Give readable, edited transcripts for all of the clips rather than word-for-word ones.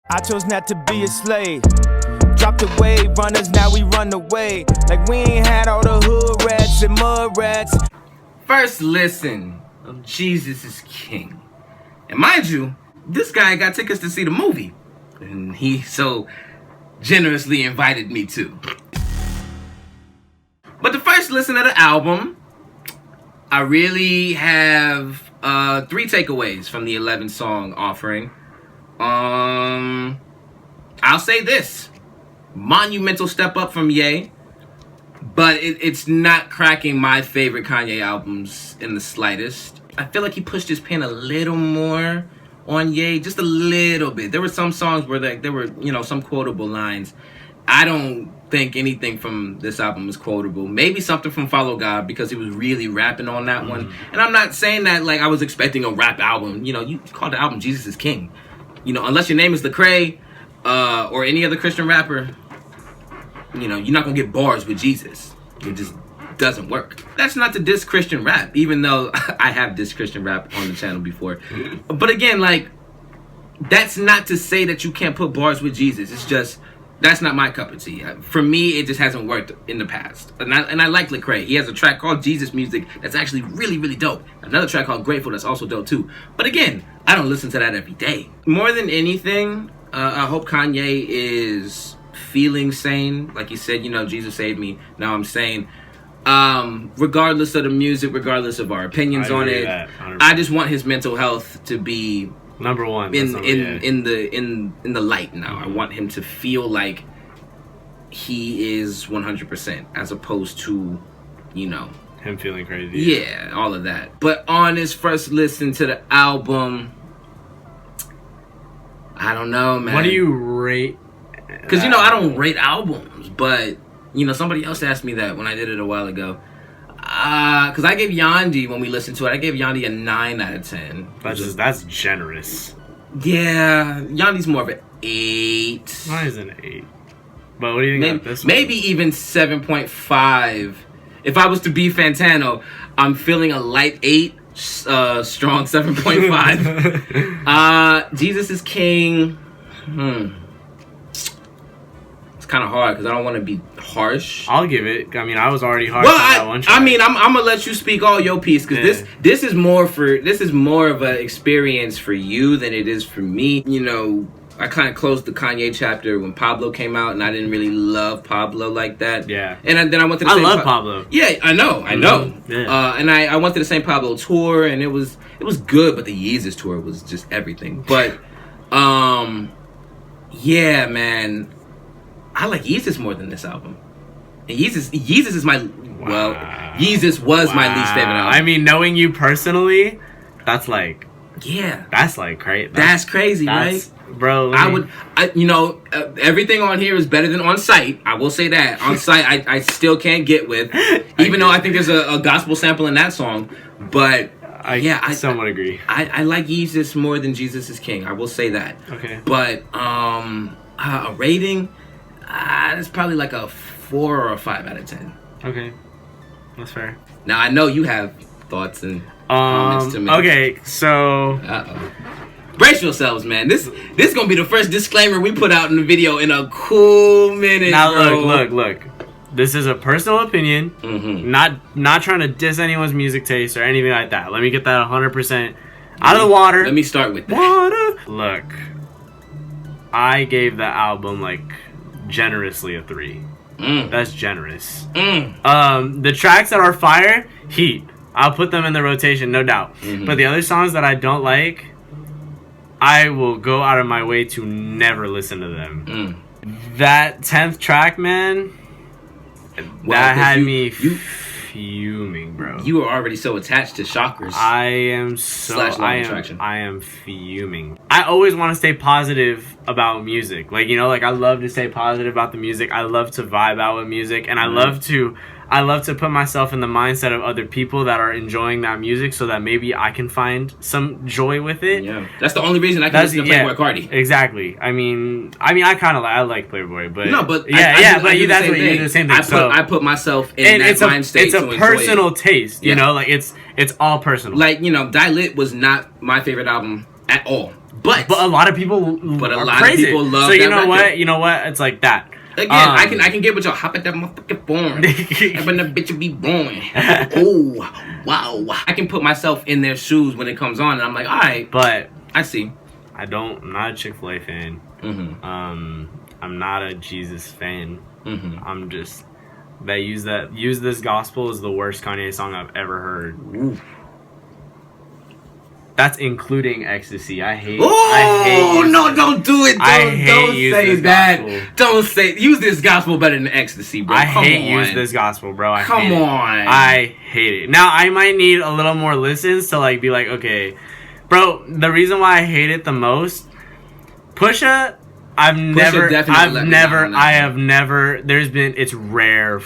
I chose not to be a slave. Dropped the wave runners, now we run away. Like we ain't had all the hood rats and mud rats. First listen of Jesus is King. And mind you, this guy got tickets to see the movie. And he so generously invited me to. But the first listen of the album, I really have 3 takeaways from the 11-song offering. I'll say this. Monumental step up from Ye. But it's not cracking my favorite Kanye albums in the slightest. I feel like he pushed his pen a little more on Ye, just a little bit. There were some songs where there were, some quotable lines. I don't think anything from this album is quotable. Maybe something from Follow God, because he was really rapping on that one. And I'm not saying that like I was expecting a rap album. You call the album Jesus is King. Unless your name is Lecrae or any other Christian rapper, you're not going to get bars with Jesus. It just doesn't work. That's not to diss Christian rap, even though I have dissed Christian rap on the channel before. But again, like, that's not to say that you can't put bars with Jesus. It's just, that's not my cup of tea. For me, it just hasn't worked in the past. And I like Lecrae. He has a track called Jesus Music that's actually really, really dope. Another track called Grateful that's also dope too. But again, I don't listen to that every day. More than anything, I hope Kanye is feeling sane. Like he said, Jesus saved me. Now I'm sane. Regardless of the music, regardless of our opinions on it, I just want his mental health to be number one in the light now. I want him to feel like he is 100% as opposed to, him feeling crazy. Yeah, all of that. But on his first listen to the album, I don't know, man. What do you rate? Because I don't rate albums, but somebody else asked me that when I did it a while ago. Because I gave Yandhi, when we listened to it, I gave Yandhi a 9 out of 10. That's generous. Yeah, Yandi's more of an 8. Mine is an 8. But what do you think about this one? Maybe even 7.5. If I was to be Fantano, I'm feeling a light 8, strong 7.5. Jesus is King. Kind of hard because I don't want to be harsh. I'll give it. I was already harsh on that one track. I'm gonna let you speak all your piece because this is more of an experience for you than it is for me. I kind of closed the Kanye chapter when Pablo came out, and I didn't really love Pablo like that. Yeah. And then I went to the I love Pablo. Yeah, I know. Yeah. And I went to the same Pablo tour, and it was good, but the Yeezus tour was just everything. But yeah, man. I like Yeezus more than this album. And Yeezus is Yeezus was my least favorite album. Knowing you personally, that's like... Yeah. That's like crazy. That's crazy, right? Bro, everything on here is better than On Sight. I will say that. On Sight, I still can't get with. Even though I think there's a gospel sample in that song. But, I somewhat agree. I like Yeezus more than Jesus is King. I will say that. Okay. But, a rating... it's probably like a 4 or a 5 out of 10. Okay, that's fair. Now I know you have thoughts and comments to make. Okay, so brace yourselves, man. This gonna be the first disclaimer we put out in the video in a cool minute. Now bro. look. This is a personal opinion. Mm-hmm. Not trying to diss anyone's music taste or anything like that. Let me get that 100% out of the water. Let me start with that. Water. Look, I gave the album generously a 3. That's generous. The tracks that are fire, heat. I'll put them in the rotation, no doubt. But the other songs that I don't like, I will go out of my way to never listen to them. That 10th track, man, that had me fuming, bro. You were already so attached to Chakras. I am fuming. I always want to stay positive about music. I love to stay positive about the music. I love to vibe out with music, and I love to put myself in the mindset of other people that are enjoying that music, so that maybe I can find some joy with it. Yeah, that's the only reason I can listen to Playboy Cardi. Exactly. I like Playboy, but no, but that's what you do the same thing. I put myself in that mind state. It's a personal taste, you know. It's all personal. Die Lit was not my favorite album at all. But a lot of people praise it. love so that you know record. what? You know what? It's like that. Again, I can get with y'all. Hop at that motherfucking phone. When the bitch will be born. Oh, wow. I can put myself in their shoes when it comes on, and I'm like, all right. But I see. I'm not a Chick-fil-A fan. Mm-hmm. I'm not a Jesus fan. Mm-hmm. I'm just Use This Gospel is the worst Kanye song I've ever heard. Ooh. That's including Ecstasy. I hate. No, don't do it. Don't say that. Gospel. Don't say. Use This Gospel better than Ecstasy, bro. I hate Use This Gospel, bro. Come on. I hate it. Now I might need a little more listens to like be like, okay, bro. The reason why I hate it the most, Pusha. I have never. It's rare.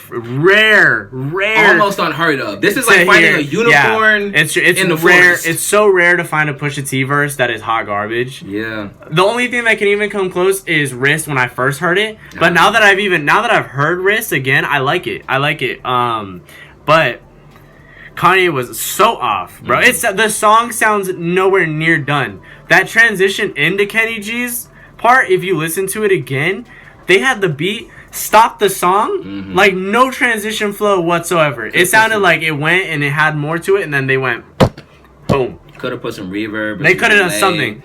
Almost unheard of. This is like finding a unicorn. It's in the rare. forest. It's so rare to find a Pusha T verse that is hot garbage. Yeah. The only thing that can even come close is Wrist when I first heard it. But now that I've heard Wrist again, I like it. But Kanye was so off, bro. Mm-hmm. The song sounds nowhere near done. That transition into Kenny G's part, if you listen to it again, they had the beat stop the song, like no transition flow whatsoever. It sounded like it went and it had more to it, and then they went boom. Could have put some reverb. They could have done something.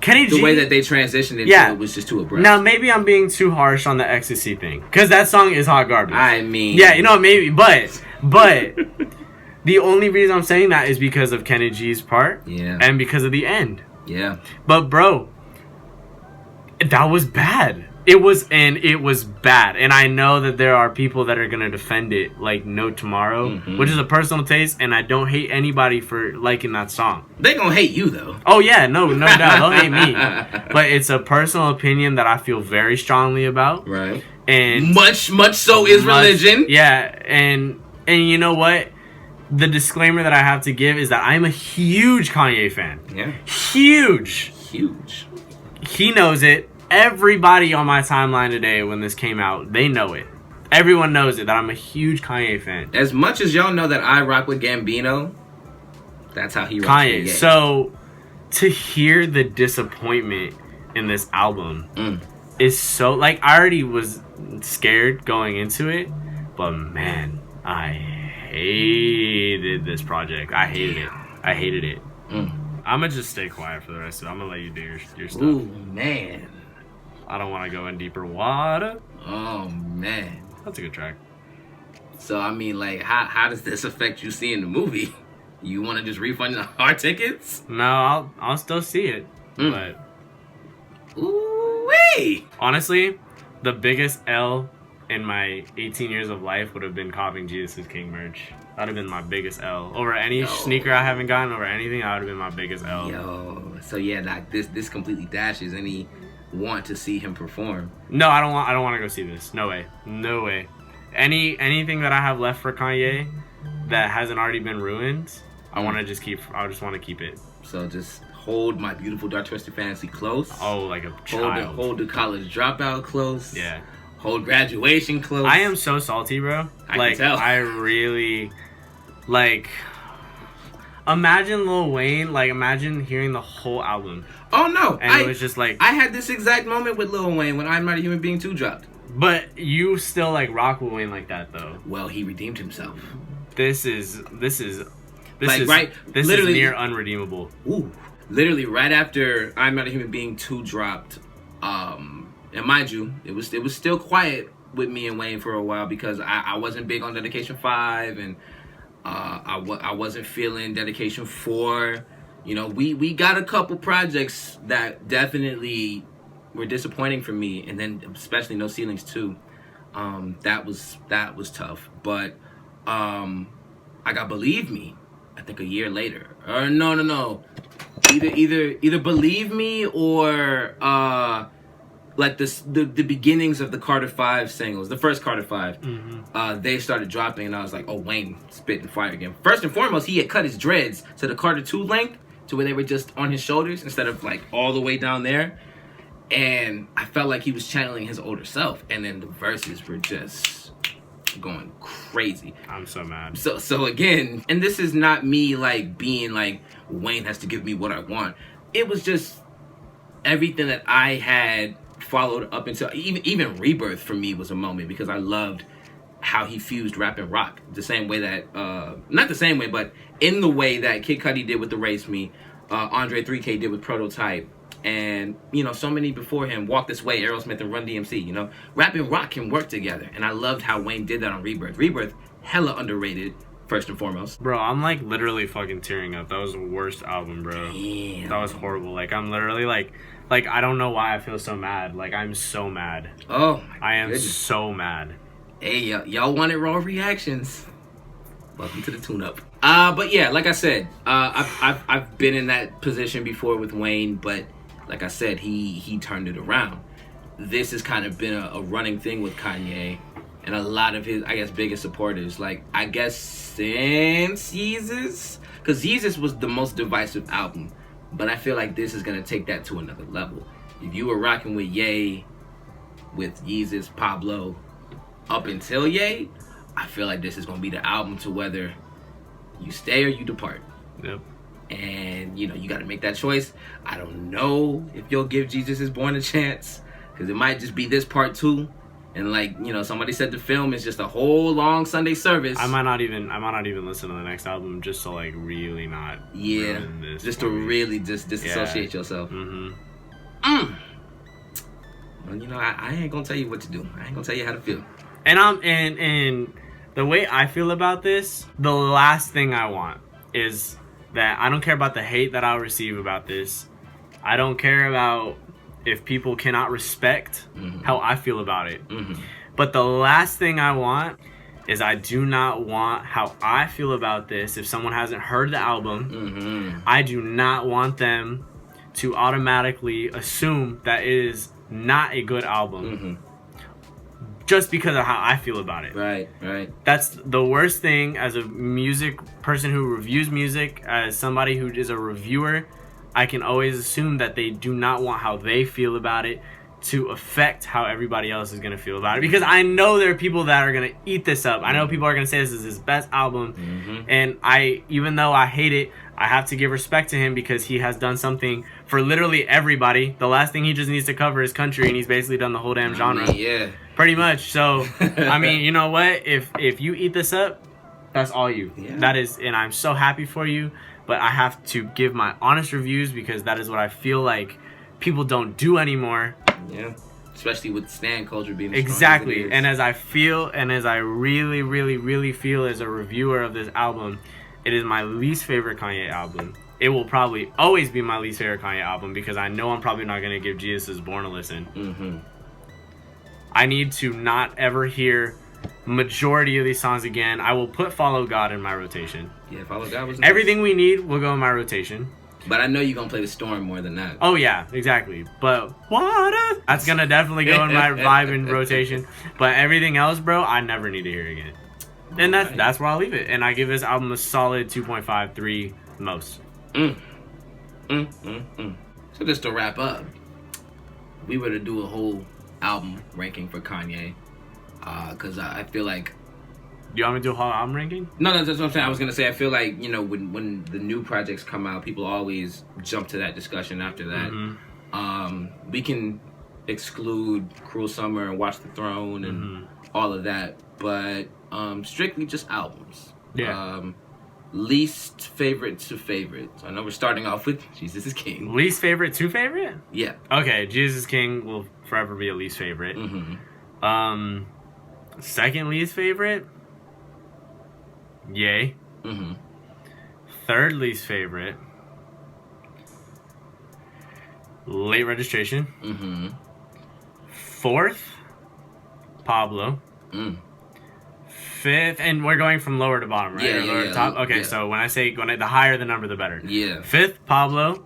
Kenny G, the way that they transitioned into it was just too abrupt. Now maybe I'm being too harsh on the Ecstasy thing because that song is hot garbage. I mean, yeah, maybe, but the only reason I'm saying that is because of Kenny G's part, and because of the end. Yeah, but bro. That was bad. It was bad. And I know that there are people that are going to defend it like no tomorrow, which is a personal taste, and I don't hate anybody for liking that song. They going to hate you, though. Oh, yeah. No doubt. They'll hate me. But it's a personal opinion that I feel very strongly about. Right. And much so is religion. Yeah. And you know what? The disclaimer that I have to give is that I'm a huge Kanye fan. Yeah. Huge. He knows it. Everybody on my timeline today when this came out, they know it. Everyone knows it, that I'm a huge Kanye fan. As much as y'all know that I rock with Gambino, that's how he rocks Kanye. So, to hear the disappointment in this album is so... Like, I already was scared going into it, but man, I hated this project. I hated it. I'm gonna just stay quiet for the rest of it. I'm gonna let you do your stuff. Ooh, man. I don't want to go in deeper water. Oh, man. That's a good track. So, I mean, like, how does this affect you seeing the movie? You want to just refund our tickets? No, I'll still see it. But... Ooh-wee! Honestly, the biggest L in my 18 years of life would have been copying Jesus is King merch. That would have been my biggest L. Over any sneaker I haven't gotten, over anything, that would have been my biggest L. So yeah, like this completely dashes any want to see him perform. No, I don't want to go see this. No way. Anything that I have left for Kanye that hasn't already been ruined, I just want to keep it. So just hold My Beautiful Dark Twisted Fantasy close. Oh, like a child. Hold the College Dropout close. Yeah. Hold Graduation close. I am so salty, bro. I can tell. I really... Like, imagine Lil Wayne, imagine hearing the whole album. Oh, no. And it was just like... I had this exact moment with Lil Wayne when I'm Not a Human Being 2 dropped. But you still, rock Lil Wayne like that, though. Well, he redeemed himself. This is literally near unredeemable. Ooh. Literally, right after I'm Not a Human Being 2 dropped, and mind you, it was still quiet with me and Wayne for a while because I wasn't big on Dedication 5, and... I wasn't feeling Dedication 4. You know, we got a couple projects that definitely were disappointing for me, and then especially No Ceilings 2. That was tough. But I got Believe Me, I think a year later. Or no. Either Believe Me or the beginnings of the Carter 5 singles, the first Carter 5, they started dropping, and I was like, oh, Wayne spitting fire again. First and foremost, he had cut his dreads to the Carter 2 length, to where they were just on his shoulders instead of all the way down there. And I felt like he was channeling his older self, and then the verses were just going crazy. I'm so mad. So again, and this is not me being Wayne has to give me what I want. It was just everything that I had followed up until even Rebirth for me was a moment because I loved how he fused rap and rock the same way that not the same way, but in the way that Kid Cudi did with the Race Me, Andre 3K did with Prototype, and so many before him, Walk This Way, Aerosmith, and Run DMC. Rap and rock can work together, and I loved how Wayne did that on Rebirth. Rebirth, hella underrated. First and foremost. Bro, I'm like literally fucking tearing up. That was the worst album, bro. Damn. That was horrible. Like, I'm literally like I don't know why I feel so mad. Like, I'm so mad. Oh, I am so mad. Hey, y'all wanted raw reactions. Welcome to the tune-up. But yeah, like I said, I've been in that position before with Wayne, but like I said, he turned it around. This has kind of been a running thing with Kanye. And a lot of his, I guess, biggest supporters, like, I guess since Yeezus, because Yeezus was the most divisive album, but I feel like this is going to take that to another level. If you were rocking with Ye, with Yeezus, Pablo, up until Ye, I feel like this is going to be the album to whether you stay or you depart. Yep. And, you got to make that choice. I don't know if you'll give Jesus Is Born a chance, because it might just be this part 2. And like, somebody said the film is just a whole long Sunday service. I might not even listen to the next album just to like really not ruin this just to really just disassociate yourself. Mm-hmm. Well, I ain't gonna tell you what to do. I ain't gonna tell you how to feel. And and the way I feel about this, the last thing I want is that I don't care about the hate that I'll receive about this. I don't care about if people cannot respect how I feel about it. But the last thing I want is I do not want how I feel about this. If someone hasn't heard the album, I do not want them to automatically assume that it is not a good album just because of how I feel about it. Right. That's the worst thing as a music person who reviews music, as somebody who is a reviewer. I can always assume that they do not want how they feel about it to affect how everybody else is going to feel about it. Because I know there are people that are going to eat this up. I know people are going to say this is his best album. And even though I hate it, I have to give respect to him because he has done something for literally everybody. The last thing he just needs to cover is country, and he's basically done the whole damn genre. Yeah. Pretty much. So, I mean, you know what? If you eat this up, that's all you. Yeah. That is, and I'm so happy for you. But I have to give my honest reviews because that is what I feel like people don't do anymore. Yeah. Especially with stan culture being exactly. And as I feel, and as I really, really, really feel as a reviewer of this album, it is my least favorite Kanye album. It will probably always be my least favorite Kanye album because I know I'm probably not going to give Jesus Is Born a listen. I need to not ever hear majority of these songs again. I will put Follow God in my rotation. Yeah, Follow God was nice. Everything We Need will go in my rotation. But I know you're going to play The Storm more than that. Oh, yeah, exactly. But water, that's going to definitely go in my vibe and rotation. But everything else, bro, I never need to hear again. And that's where I'll leave it. And I give this album a solid 2.5, 3 most. So just to wrap up, we were to do a whole album ranking for Kanye. Because I feel like... Do you want me to do a whole album ranking? No, that's what I'm saying. I was going to say, I feel like, when the new projects come out, people always jump to that discussion after that. We can exclude Cruel Summer and Watch the Throne and all of that, but strictly just albums. Yeah. Least favorite to favorite. So I know we're starting off with Jesus is King. Least favorite to favorite? Yeah. Okay, Jesus is King will forever be a least favorite. Second least favorite? Yay. Third least favorite? Late Registration. Fourth? Pablo. Fifth, and we're going from lower to bottom, right? Yeah, or lower to top? Okay, so when the higher the number, the better. Yeah. Fifth, Pablo.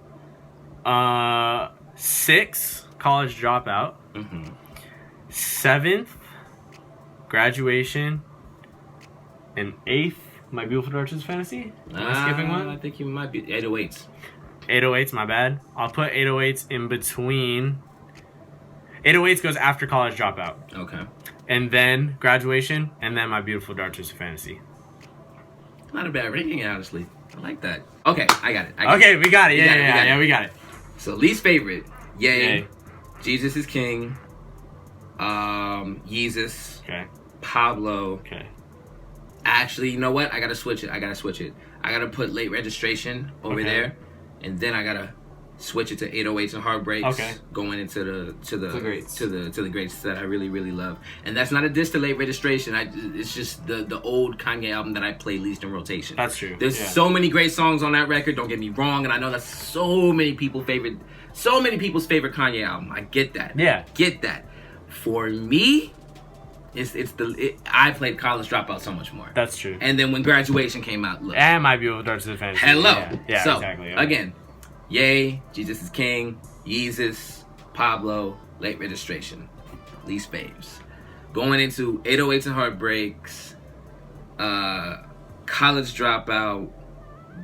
Sixth, College Dropout. Seventh, Graduation. And eighth, My Beautiful Dark Twisted Fantasy. Am I skipping one? I think you might be 808s. 808s, my bad. I'll put 808s in between. 808s goes after College Dropout. Okay. And then Graduation, and then My Beautiful Dark Twisted Fantasy. Not a bad ranking, honestly. I like that. Okay, I got it. We got it. Yeah, we got it. So least favorite, Yay. Jesus is King. Yeezus. Okay. Pablo. Okay. Actually, you know what? I gotta switch it. I gotta put Late Registration over there, and then I gotta switch it to 808s and Heartbreaks. Okay. Going into the greats. to the greats that I really really love. And that's not a diss to Late Registration. It's just the old Kanye album that I play least in rotation. That's true. There's so many great songs on that record. Don't get me wrong, and I know that's so many people's favorite Kanye album. I get that. Yeah. Get that. For me, I played College Dropout so much more. That's true. And then when Graduation came out, look. And might be with Dark Side Fantasy. Hello. Yeah, so, exactly. Again, Ye, Jesus is King, Yeezus, Pablo, Late Registration. Least faves. Going into 808s and Heartbreaks, College Dropout,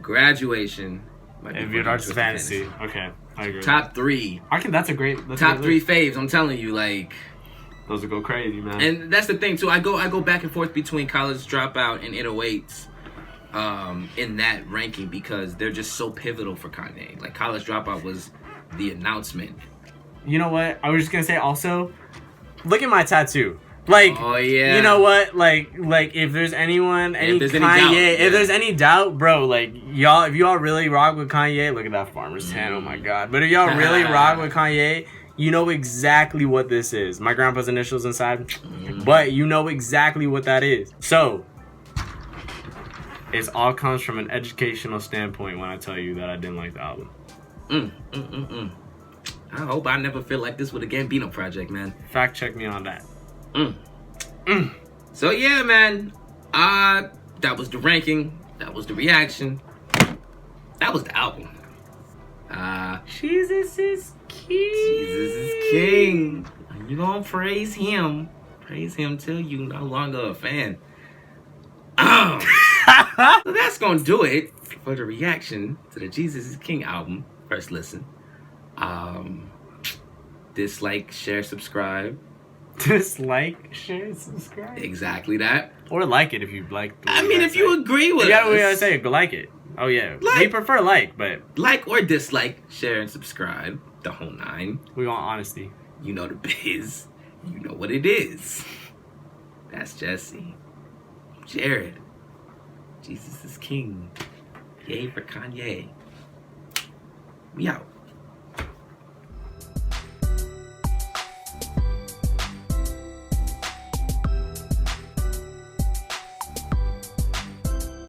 Graduation. And your Dark Side Fantasy. Okay, I agree. Top 3. That's a great Top 3 faves, I'm telling you, like... Those would go crazy, man. And that's the thing too. I go back and forth between College Dropout and 808s in that ranking because they're just so pivotal for Kanye. Like College Dropout was the announcement. You know what? I was just gonna say also, look at my tattoo. Like, oh yeah. You know what? Like if there's anyone, if there's any doubt, bro, like y'all, if y'all really rock with Kanye, look at that farmer's tan. Oh my god! But if y'all really rock with Kanye, you know exactly what this is. My grandpa's initials inside, but you know exactly what that is. So, it all comes from an educational standpoint when I tell you that I didn't like the album. I hope I never feel like this with a Gambino project, man. Fact check me on that. So yeah, man. That was the ranking. That was the reaction. That was the album. Jesus is King. Jesus is King. You gonna praise him. Praise him till you no longer a fan. So that's gonna do it for the reaction to the Jesus is King album. First listen. Dislike, share, subscribe. Dislike, share, subscribe. Exactly that. Or like it if you like. If you agree with us. We gotta say like it. Oh yeah. We prefer but like or dislike, share and subscribe. The whole 9. We want honesty. You know the biz. You know what it is. That's Jesse. Jared. Jesus is King. Yay for Kanye. We out.